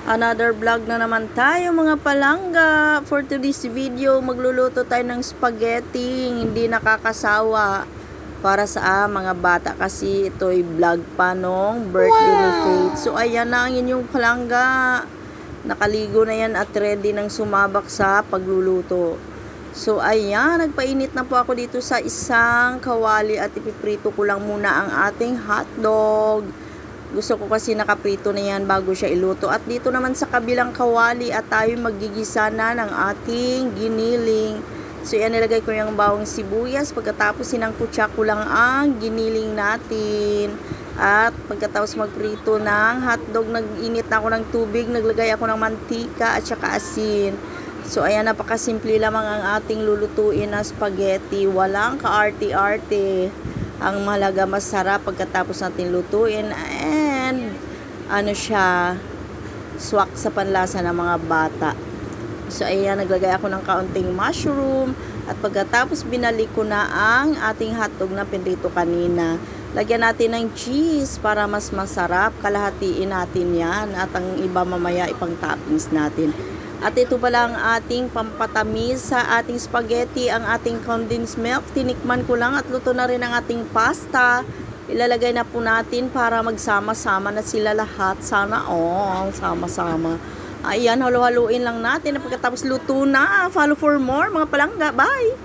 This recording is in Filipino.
Another vlog na naman tayo mga palangga. For today's video, magluluto tayo ng spaghetti. Hindi nakakasawa para sa mga bata kasi ito'y vlog pa nung birthday ni Faith. So ayan na ang inyong palangga. Nakaligo na yan at ready nang sumabak sa pagluluto. So ayan, nagpainit na po ako dito sa isang kawali at ipiprito ko lang muna ang ating hotdog. Gusto ko kasi nakaprito na yan bago siya iluto. At dito naman sa kabilang kawali at tayo magigisa na ng ating giniling. So yan, nilagay ko yung bawang sibuyas. Pagkatapos sinangkutsa ko lang ang giniling natin. At pagkatapos magprito ng hotdog, nag-init na ako ng tubig. Naglagay ako ng mantika at saka asin. So ayan, napakasimple lamang ang ating lulutuin na spaghetti. Walang kaarte-arte. Ang mahalaga masarap pagkatapos natin lutuin, and swak sa panlasa ng mga bata. So ayan, naglagay ako ng kaunting mushroom at pagkatapos binalik ko na ang ating hotdog na pinrito kanina. Lagyan natin ng cheese para mas masarap. Kalahatiin natin yan at ang iba mamaya ipang toppings natin. At ito pala ang ating pampatamis sa ating spaghetti, ang ating condensed milk. Tinikman ko lang at luto na rin ang ating pasta. Ilalagay na po natin para magsama-sama na sila lahat. Sana sama-sama. Ayan, halo-haluin lang natin. Pagkatapos luto na. Follow for more mga palangga. Bye!